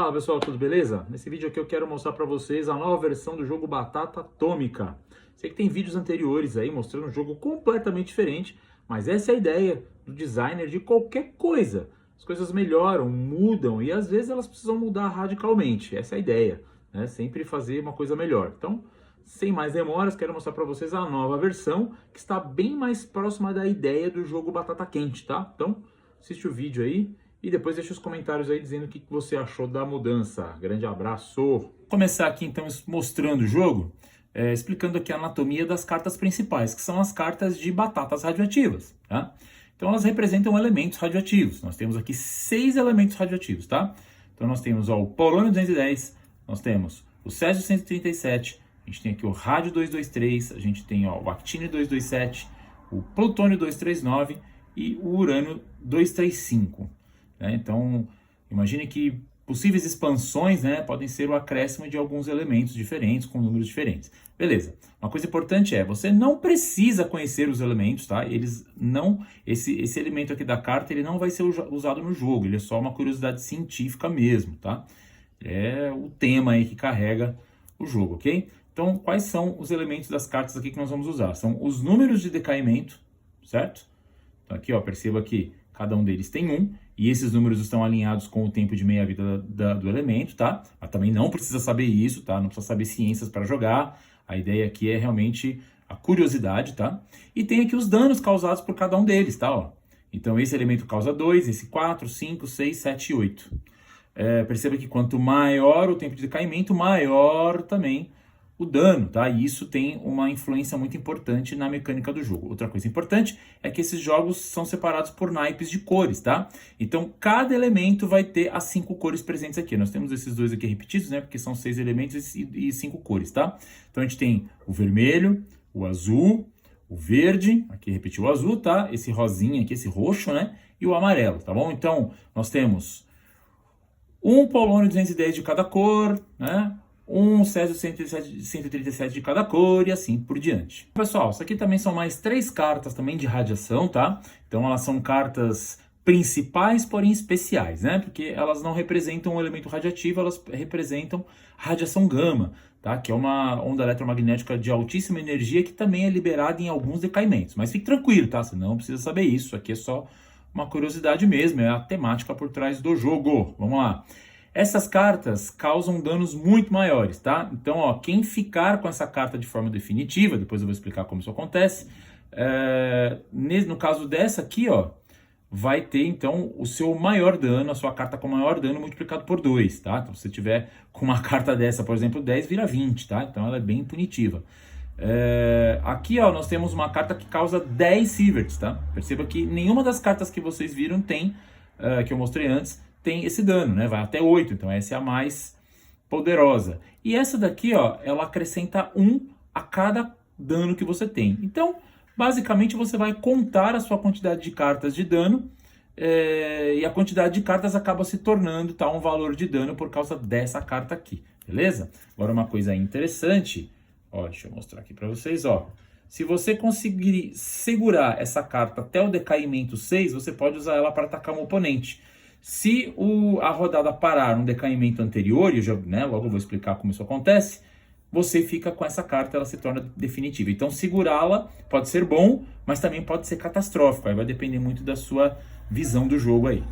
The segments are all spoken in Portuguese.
Fala pessoal, tudo beleza? Nesse vídeo aqui eu quero mostrar para vocês a nova versão do jogo Batata Atômica. Sei que tem vídeos anteriores aí mostrando um jogo completamente diferente, mas essa é a ideia do designer de qualquer coisa. As coisas melhoram, mudam e às vezes elas precisam mudar radicalmente. Essa é a ideia, né? Sempre fazer uma coisa melhor. Então, sem mais demoras, quero mostrar para vocês a nova versão que está bem mais próxima da ideia do jogo Batata Quente, tá? Então, assiste o vídeo aí. E depois deixa os comentários aí dizendo o que você achou da mudança. Grande abraço! Vou começar aqui então mostrando o jogo, explicando aqui a anatomia das cartas principais, que são as cartas de batatas radioativas, tá? Então elas representam elementos radioativos. Nós temos aqui 6 elementos radioativos, tá? Então nós temos o polônio 210, nós temos o césio 137, a gente tem aqui o rádio 223, a gente tem o actínio 227, o plutônio 239 e o urânio 235. Então, imagine que possíveis expansões, podem ser o acréscimo de alguns elementos diferentes, com números diferentes. Beleza. Uma coisa importante é, você não precisa conhecer os elementos, tá? Eles não, esse elemento aqui da carta, ele não vai ser usado no jogo, ele é só uma curiosidade científica mesmo, tá? É o tema aí que carrega o jogo, ok? Então, quais são os elementos das cartas aqui que nós vamos usar? São os números de decaimento, certo? Então aqui, ó, perceba que cada um deles tem 1, e esses números estão alinhados com o tempo de meia-vida do elemento, tá? Mas também não precisa saber isso, tá? Não precisa saber ciências para jogar. A ideia aqui é realmente a curiosidade, tá? E tem aqui os danos causados por cada um deles, tá? Ó. Então esse elemento causa 2, esse 4, 5, 6, 7 e 8. Perceba que quanto maior o tempo de decaimento, maior também o dano, tá? E isso tem uma influência muito importante na mecânica do jogo. Outra coisa importante é que esses jogos são separados por naipes de cores, tá? Então, cada elemento vai ter as 5 cores presentes aqui. Nós temos esses dois aqui repetidos, né? Porque são 6 elementos e 5 cores, tá? Então, a gente tem o vermelho, o azul, o verde, aqui repetiu o azul, tá? Esse rosinha aqui, esse roxo, né? E o amarelo, tá bom? Então, nós temos um polônio 210 de cada cor, né? Um césio 137 de cada cor e assim por diante. Pessoal, isso aqui também são mais 3 cartas também de radiação, tá? Então elas são cartas principais, porém especiais, né? Porque elas não representam um elemento radiativo, elas representam radiação gama, tá? Que é uma onda eletromagnética de altíssima energia que também é liberada em alguns decaimentos. Mas fique tranquilo, tá? Você não precisa saber isso, aqui é só uma curiosidade mesmo, é a temática por trás do jogo. Vamos lá. Essas cartas causam danos muito maiores, tá? Então, ó, quem ficar com essa carta de forma definitiva, depois eu vou explicar como isso acontece, no caso dessa aqui, ó, vai ter, então, o seu maior dano, a sua carta com maior dano multiplicado por 2, tá? Então, se você tiver com uma carta dessa, por exemplo, 10 vira 20, tá? Então, ela é bem punitiva. Aqui, ó, nós temos uma carta que causa 10 sieverts, tá? Perceba que nenhuma das cartas que vocês viram tem, que eu mostrei antes, tem esse dano, né? Vai até 8, então essa é a mais poderosa. E essa daqui, ó, ela acrescenta 1 a cada dano que você tem. Então, basicamente, você vai contar a sua quantidade de cartas de dano, e a quantidade de cartas acaba se tornando, tá, um valor de dano por causa dessa carta aqui, beleza? Agora, uma coisa interessante, ó, deixa eu mostrar aqui para vocês, ó. Se você conseguir segurar essa carta até o decaimento 6, você pode usar ela para atacar um oponente. Se a rodada parar no decaimento anterior, e eu já, logo eu vou explicar como isso acontece, você fica com essa carta, ela se torna definitiva. Então segurá-la pode ser bom, mas também pode ser catastrófico, aí vai depender muito da sua visão do jogo aí.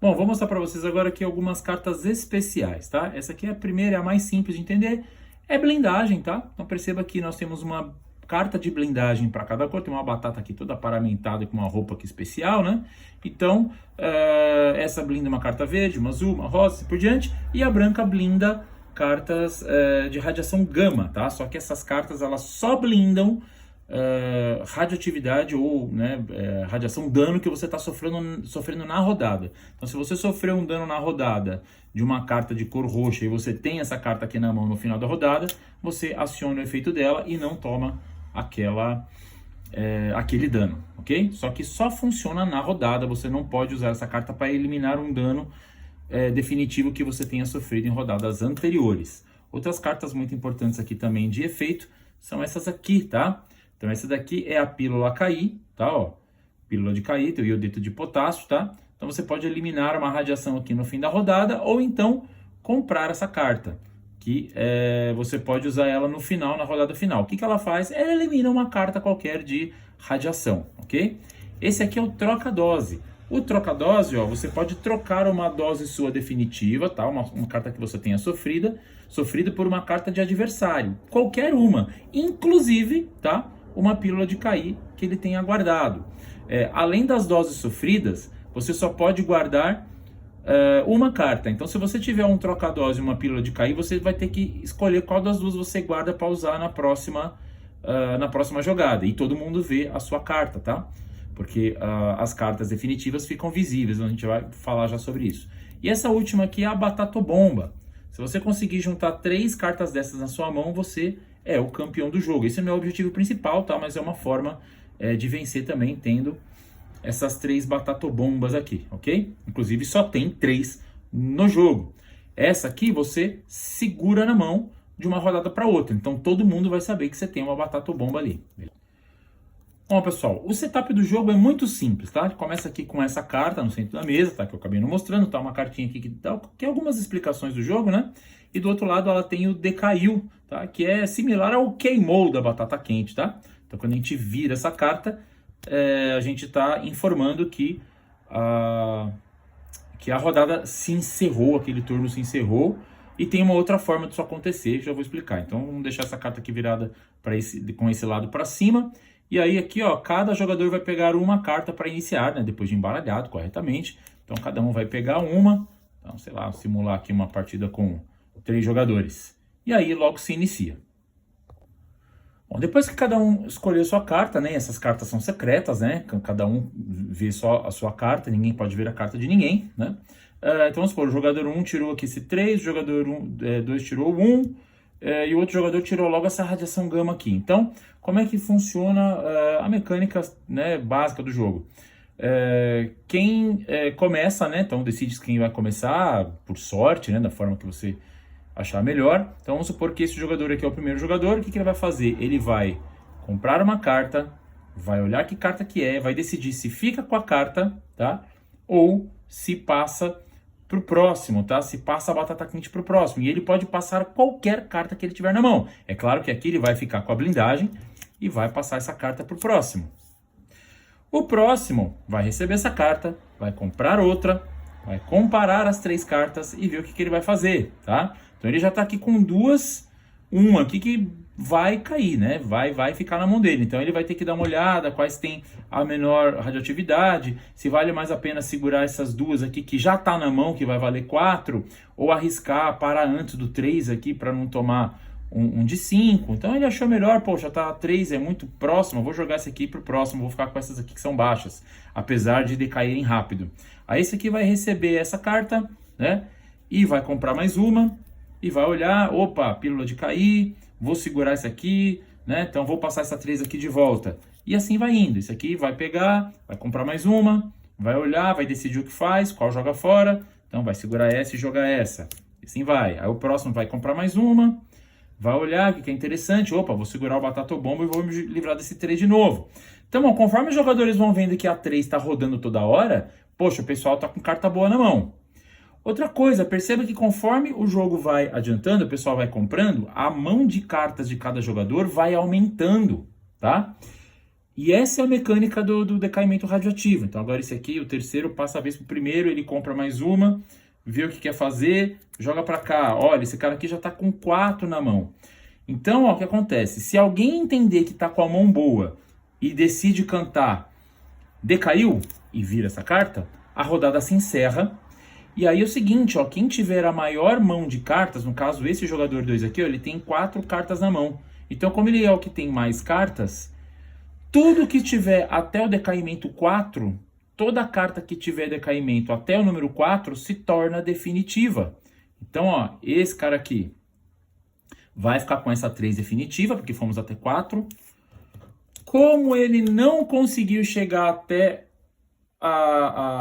Bom, vou mostrar para vocês agora aqui algumas cartas especiais, tá? Essa aqui é a primeira, é a mais simples de entender, é blindagem, tá? Então perceba que nós temos uma carta de blindagem para cada cor, tem uma batata aqui toda paramentada com uma roupa aqui especial, né? Então, essa blinda uma carta verde, uma azul, uma rosa, e assim por diante, e a branca blinda cartas de radiação gama, tá? Só que essas cartas, elas só blindam radioatividade ou, né, radiação dano que você está sofrendo na rodada. Então, se você sofreu um dano na rodada de uma carta de cor roxa e você tem essa carta aqui na mão no final da rodada, você aciona o efeito dela e não toma aquele dano, ok? Só que só funciona na rodada, você não pode usar essa carta para eliminar um dano definitivo que você tenha sofrido em rodadas anteriores. Outras cartas muito importantes aqui também de efeito são essas aqui, tá? Então essa daqui é a pílula CAI, tá? Ó, pílula de CAI, tem o iodeto de potássio, tá? Então você pode eliminar uma radiação aqui no fim da rodada, ou então comprar essa carta, que você pode usar ela no final, na rodada final. O que ela faz? Ela elimina uma carta qualquer de radiação, ok? Esse aqui é o troca-dose. O troca-dose, você pode trocar uma dose sua definitiva, tá? Uma carta que você tenha sofrida por uma carta de adversário, qualquer uma, inclusive, tá? Uma pílula de cair que ele tenha guardado. Além das doses sofridas, você só pode guardar uma carta. Então, se você tiver um troca-dose e uma pílula de cair, você vai ter que escolher qual das duas você guarda para usar na próxima jogada. E todo mundo vê a sua carta, tá? Porque as cartas definitivas ficam visíveis, a gente vai falar já sobre isso. E essa última aqui é a Batata Bomba. Se você conseguir juntar 3 cartas dessas na sua mão, você é o campeão do jogo. Esse é o meu objetivo principal, tá? Mas é uma forma de vencer também, tendo essas 3 Batatobombas aqui, ok? Inclusive só tem 3 no jogo. Essa aqui você segura na mão de uma rodada para outra. Então todo mundo vai saber que você tem uma Batatobomba ali. Bom, pessoal, o setup do jogo é muito simples, tá? Começa aqui com essa carta no centro da mesa, tá? Que eu acabei não mostrando, tá? Uma cartinha aqui que dá algumas explicações do jogo, né? E do outro lado ela tem o Decaiu, tá? Que é similar ao queimou da batata quente, tá? Então quando a gente vira essa carta, a gente está informando que a rodada se encerrou, aquele turno se encerrou, e tem uma outra forma disso acontecer, já vou explicar. Então vamos deixar essa carta aqui virada com esse lado para cima. E aí aqui, cada jogador vai pegar uma carta para iniciar, né? Depois de embaralhado corretamente. Então cada um vai pegar uma. Então, sei lá, simular aqui uma partida com 3 jogadores. E aí logo se inicia. Bom, depois que cada um escolheu sua carta, né? Essas cartas são secretas, né? Cada um vê só a sua carta, ninguém pode ver a carta de ninguém, né? Então vamos supor, o jogador 1 tirou aqui esse 3, o jogador 2 tirou 1, e o outro jogador tirou logo essa radiação gama aqui. Então, como é que funciona a mecânica, né, básica do jogo? Quem começa, né? Então decide quem vai começar, por sorte, né? Da forma que você achar melhor. Então vamos supor que esse jogador aqui é o primeiro jogador. O que ele vai fazer? Ele vai comprar uma carta, vai olhar que carta que é, vai decidir se fica com a carta, tá? Ou se passa pro próximo, tá? Se passa a batata quente pro próximo. E ele pode passar qualquer carta que ele tiver na mão. É claro que aqui ele vai ficar com a blindagem e vai passar essa carta pro próximo. O próximo vai receber essa carta, vai comprar outra, vai comparar as 3 cartas e ver o que ele vai fazer, tá? Então ele já está aqui com uma aqui que vai cair, né? Vai ficar na mão dele. Então ele vai ter que dar uma olhada quais tem a menor radioatividade, se vale mais a pena segurar essas 2 aqui que já está na mão, que vai valer 4, ou arriscar parar antes do 3 aqui para não tomar um de 5. Então ele achou melhor, poxa, tá 3, é muito próximo, vou jogar esse aqui pro próximo, vou ficar com essas aqui que são baixas, apesar de decaírem rápido. Aí esse aqui vai receber essa carta, né? E vai comprar mais uma, e vai olhar, opa, pílula de cair, vou segurar esse aqui, né? Então vou passar essa 3 aqui de volta. E assim vai indo. Esse aqui vai pegar, vai comprar mais uma, vai olhar, vai decidir o que faz, qual joga fora. Então vai segurar essa e jogar essa. E assim vai. Aí o próximo vai comprar mais uma, vai olhar o que é interessante. Opa, vou segurar o Batatobomba e vou me livrar desse 3 de novo. Então, bom, conforme os jogadores vão vendo que a 3 está rodando toda hora, poxa, o pessoal tá com carta boa na mão. Outra coisa, perceba que conforme o jogo vai adiantando, o pessoal vai comprando, a mão de cartas de cada jogador vai aumentando, tá? E essa é a mecânica do decaimento radioativo. Então agora esse aqui, o terceiro, passa a vez pro primeiro, ele compra mais uma, vê o que quer fazer, joga pra cá. Olha, esse cara aqui já tá com 4 na mão. Então, ó, o que acontece? Se alguém entender que tá com a mão boa e decide cantar decaiu e vira essa carta, a rodada se encerra. E aí é o seguinte, ó, quem tiver a maior mão de cartas, no caso esse jogador 2 aqui, ó, ele tem 4 cartas na mão. Então como ele é o que tem mais cartas, tudo que tiver até o decaimento 4, toda carta que tiver decaimento até o número 4 se torna definitiva. Então, ó, esse cara aqui vai ficar com essa 3 definitiva, porque fomos até 4. Como ele não conseguiu chegar até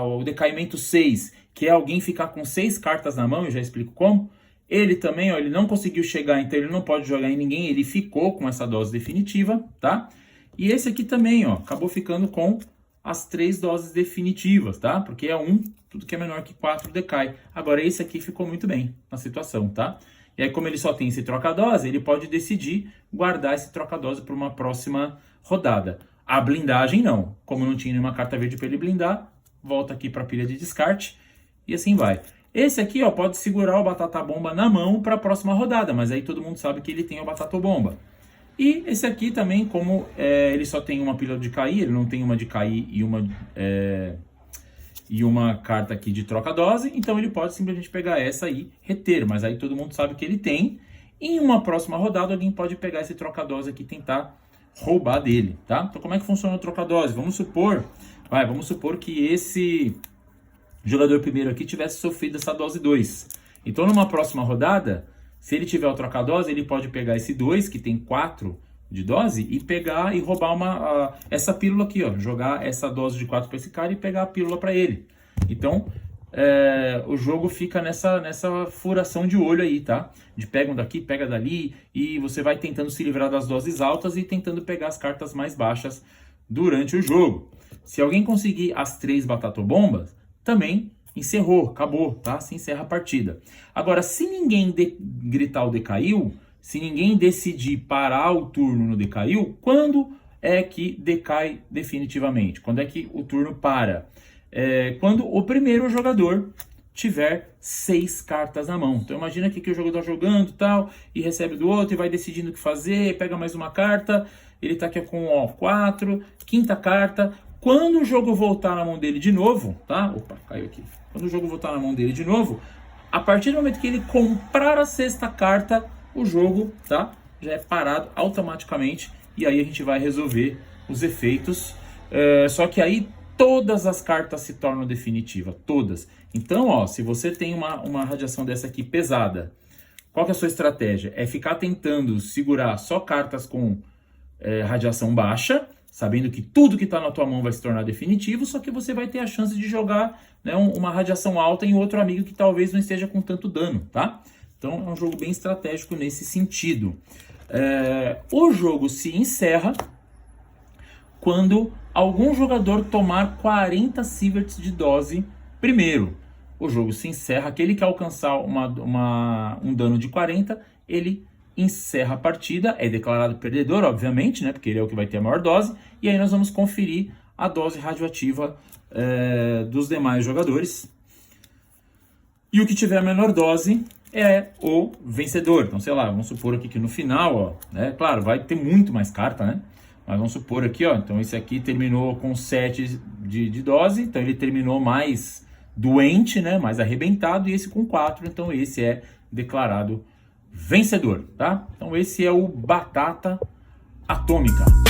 o decaimento 6, que é alguém ficar com 6 cartas na mão, eu já explico como. Ele também, ó, ele não conseguiu chegar, então ele não pode jogar em ninguém, ele ficou com essa dose definitiva, tá? E esse aqui também, ó, acabou ficando com as 3 doses definitivas, tá? Porque é 1, tudo que é menor que 4 decai. Agora esse aqui ficou muito bem na situação, tá? E aí como ele só tem esse troca-dose, ele pode decidir guardar esse troca-dose para uma próxima rodada. A blindagem não. Como não tinha nenhuma carta verde para ele blindar, volta aqui para a pilha de descarte e assim vai. Esse aqui, ó, pode segurar o Batata Bomba na mão para a próxima rodada, mas aí todo mundo sabe que ele tem o Batata Bomba. E esse aqui também, como ele só tem uma pilha de cair, ele não tem uma de cair e uma carta aqui de troca-dose, então ele pode simplesmente pegar essa e reter, mas aí todo mundo sabe que ele tem. Em uma próxima rodada, alguém pode pegar esse troca-dose aqui e tentar roubar dele, tá? Então como é que funciona o troca-dose? Vamos supor que esse jogador primeiro aqui tivesse sofrido essa dose 2. Então numa próxima rodada, se ele tiver o troca-dose, ele pode pegar esse 2, que tem 4 de dose, e pegar e roubar essa pílula aqui, ó. Jogar essa dose de 4 para esse cara e pegar a pílula para ele. Então, o jogo fica nessa furação de olho aí, tá? De pega um daqui, pega dali, e você vai tentando se livrar das doses altas e tentando pegar as cartas mais baixas durante o jogo. Se alguém conseguir as 3 batatobombas, também encerrou, acabou, tá? Se encerra a partida. Agora, se ninguém gritar o decaiu, se ninguém decidir parar o turno no decaiu, quando é que decai definitivamente? Quando é que o turno para? Quando o primeiro jogador tiver 6 cartas na mão. Então imagina que o jogador está jogando tal, e recebe do outro e vai decidindo o que fazer, pega mais uma carta, ele está aqui com 4, quinta carta. Quando o jogo voltar na mão dele de novo, tá? Opa, caiu aqui. Quando o jogo voltar na mão dele de novo, a partir do momento que ele comprar a 6ª carta, o jogo, tá? Já é parado automaticamente e aí a gente vai resolver os efeitos. Só que aí todas as cartas se tornam definitivas, todas. Então, ó, se você tem uma radiação dessa aqui pesada, qual que é a sua estratégia? É ficar tentando segurar só cartas com radiação baixa, sabendo que tudo que está na tua mão vai se tornar definitivo, só que você vai ter a chance de jogar, né, uma radiação alta em outro amigo que talvez não esteja com tanto dano, tá? Então é um jogo bem estratégico nesse sentido. O jogo se encerra quando algum jogador tomar 40 sieverts de dose primeiro. O jogo se encerra, aquele que alcançar um dano de 40, ele encerra a partida, é declarado perdedor, obviamente, né, porque ele é o que vai ter a maior dose, e aí nós vamos conferir a dose radioativa dos demais jogadores. E o que tiver a menor dose é o vencedor. Então, sei lá, vamos supor aqui que no final, ó, né, claro, vai ter muito mais carta, né? Mas vamos supor aqui, ó, então esse aqui terminou com 7 de dose, então ele terminou mais doente, né, mais arrebentado, e esse com 4, então esse é declarado vencedor, tá? Então esse é o Batata Atômica.